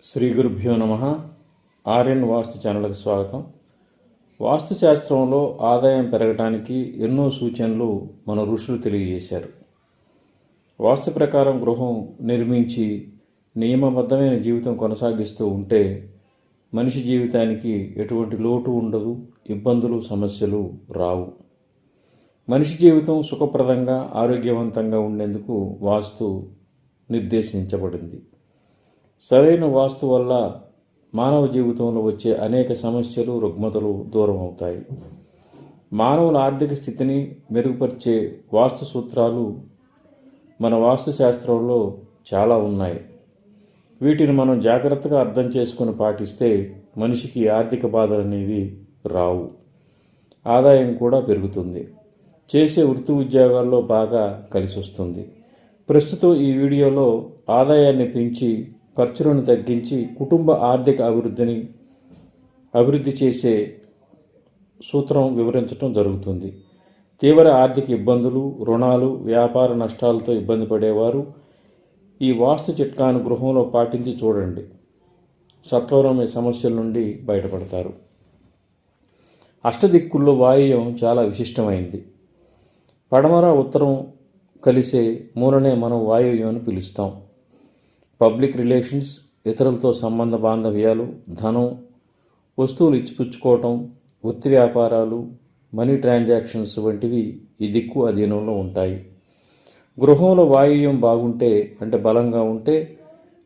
శ్రీ గురుభ్యో నమ. ఆర్యన్ వాస్తు ఛానల్కి స్వాగతం. వాస్తు శాస్త్రంలో ఆదాయం పెరగడానికి ఎన్నో సూచనలు మన ఋషులు తెలియజేశారు. వాస్తు ప్రకారం గృహం నిర్మించి నియమబద్ధమైన జీవితం కొనసాగిస్తూ ఉంటే మనిషి జీవితానికి ఎటువంటి లోటు ఉండదు, ఇబ్బందులు సమస్యలు రావు. మనిషి జీవితం సుఖప్రదంగా ఆరోగ్యవంతంగా ఉండేందుకు వాస్తు నిర్దేశించబడింది. సరైన వాస్తు వల్ల మానవ జీవితంలో వచ్చే అనేక సమస్యలు, రుగ్మతలు దూరం అవుతాయి. మానవుల ఆర్థిక స్థితిని మెరుగుపరిచే వాస్తు సూత్రాలు మన వాస్తు శాస్త్రంలో చాలా ఉన్నాయి. వీటిని మనం జాగ్రత్తగా అర్థం చేసుకుని పాటిస్తే మనిషికి ఆర్థిక బాధలు అనేవి రావు, ఆదాయం కూడా పెరుగుతుంది, చేసే వృత్తి ఉద్యోగాల్లో బాగా కలిసి వస్తుంది. ప్రస్తుతం ఈ వీడియోలో ఆదాయాన్ని పెంచి ఖర్చులను తగ్గించి కుటుంబ ఆర్థిక అభివృద్ధి చేసే సూత్రం వివరించడం జరుగుతుంది. తీవ్ర ఆర్థిక ఇబ్బందులు, రుణాలు, వ్యాపార నష్టాలతో ఇబ్బంది పడేవారు ఈ వాస్తు చిట్కాను గృహంలో పాటించి చూడండి. సత్వరం ఈ సమస్యల నుండి బయటపడతారు. అష్టదిక్కుల్లో వాయువ్యం చాలా విశిష్టమైంది. పడమర, ఉత్తరం కలిసే మూలనే మనం వాయువ్యం అని పిలుస్తాం. పబ్లిక్ రిలేషన్స్, ఇతరులతో సంబంధ బాంధవ్యాలు, ధనం, వస్తువులు ఇచ్చిపుచ్చుకోవటం, వృత్తి వ్యాపారాలు, మనీ ట్రాన్సాక్షన్స్ వంటివి ఈ దిక్కు అధీనంలో ఉంటాయి. గృహంలో వాయువ్యం బాగుంటే, అంటే బలంగా ఉంటే,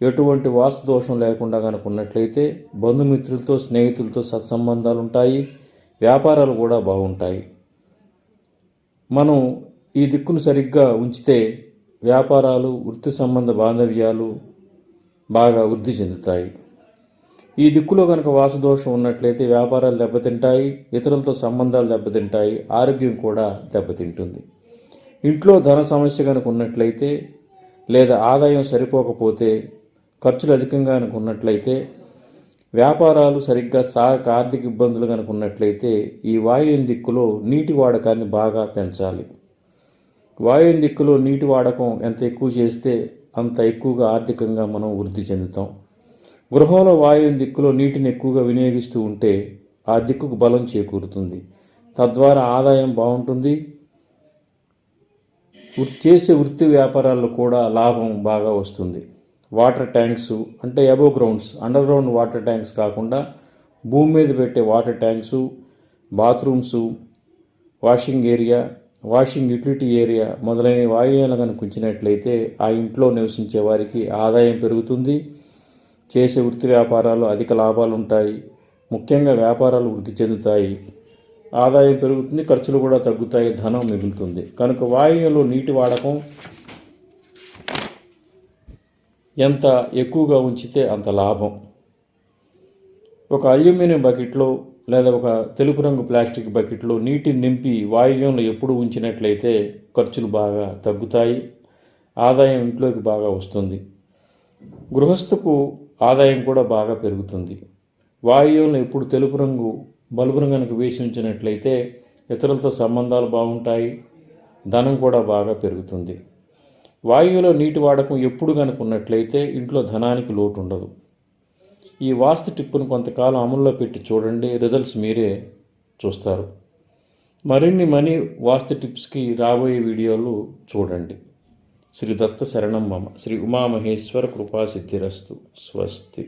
ఎటువంటి వాస్తు దోషం లేకుండా కనుక ఉన్నట్లయితే బంధుమిత్రులతో, స్నేహితులతో సత్సంబంధాలు ఉంటాయి, వ్యాపారాలు కూడా బాగుంటాయి. మనం ఈ దిక్కును సరిగ్గా ఉంచితే వ్యాపారాలు, వృత్తి సంబంధ బాంధవ్యాలు బాగా వృద్ధి చెందుతాయి. ఈ దిక్కులో కనుక వాస్తుదోషం ఉన్నట్లయితే వ్యాపారాలు దెబ్బతింటాయి, ఇతరులతో సంబంధాలు దెబ్బతింటాయి, ఆరోగ్యం కూడా దెబ్బతింటుంది. ఇంట్లో ధన సమస్య కనుక ఉన్నట్లయితే, లేదా ఆదాయం సరిపోకపోతే, ఖర్చులు అధికంగా కనుక ఉన్నట్లయితే, వ్యాపారాలు సరిగ్గా సాగక ఆర్థిక ఇబ్బందులు కనుక ఉన్నట్లయితే ఈ వాయువ్యం దిక్కులో నీటి వాడకాన్ని బాగా పెంచాలి. వాయువ్యం దిక్కులో నీటి వాడకం ఎంత ఎక్కువ చేస్తే అంత ఎక్కువగా ఆర్థికంగా మనం వృద్ధి చెందుతాం. గృహంలో వాయువ్యం దిక్కులో నీటిని ఎక్కువగా వినియోగిస్తూ ఉంటే ఆ దిక్కుకు బలం చేకూరుతుంది. తద్వారా ఆదాయం బాగుంటుంది. చేసే వృత్తి వ్యాపారాల్లో కూడా లాభం బాగా వస్తుంది. వాటర్ ట్యాంక్స్ అంటే above grounds, under ground water tanks కాకుండా భూమి మీద పెట్టే water tanks, bathrooms, washing area, washing utility area మొదలైన వాయువ్యాలను కనుక ఉంచినట్లయితే ఆ ఇంట్లో నివసించే వారికి ఆదాయం పెరుగుతుంది. చేసే వృత్తి వ్యాపారాలు అధిక లాభాలు ఉంటాయి. ముఖ్యంగా వ్యాపారాలు వృద్ధి చెందుతాయి, ఆదాయం పెరుగుతుంది, ఖర్చులు కూడా తగ్గుతాయి, ధనం మిగులుతుంది. కనుక వాయువ్యంలో నీటి వాడకం ఎంత ఎక్కువగా ఉంచితే అంత లాభం. ఒక అల్యూమినియం బకెట్లో లేదా ఒక తెలుపు రంగు ప్లాస్టిక్ బకెట్లో నీటిని నింపి వాయువ్యంలో ఎప్పుడు ఉంచినట్లయితే ఖర్చులు బాగా తగ్గుతాయి, ఆదాయం ఇంట్లోకి బాగా వస్తుంది, గృహస్థుకు ఆదాయం కూడా బాగా పెరుగుతుంది. వాయువ్యంలో ఎప్పుడు తెలుపు రంగు బల్బు రంగు కనుక వేసి ఉంచినట్లయితే ఇతరులతో సంబంధాలు బాగుంటాయి, ధనం కూడా బాగా పెరుగుతుంది. వాయువులో నీటి వాడకం ఎప్పుడు కనుక ఉన్నట్లయితే ఇంట్లో ధనానికి లోటు ఉండదు. ఈ వాస్తు టిప్పును కొంతకాలం అమల్లో పెట్టి చూడండి, రిజల్ట్స్ మీరే చూస్తారు. మరిన్ని మనీ వాస్తు టిప్స్కి రాబోయే వీడియోలు చూడండి. శ్రీ దత్త శరణం మమ. శ్రీ ఉమామహేశ్వర కృపా సిద్ధిరస్తు. స్వస్తి.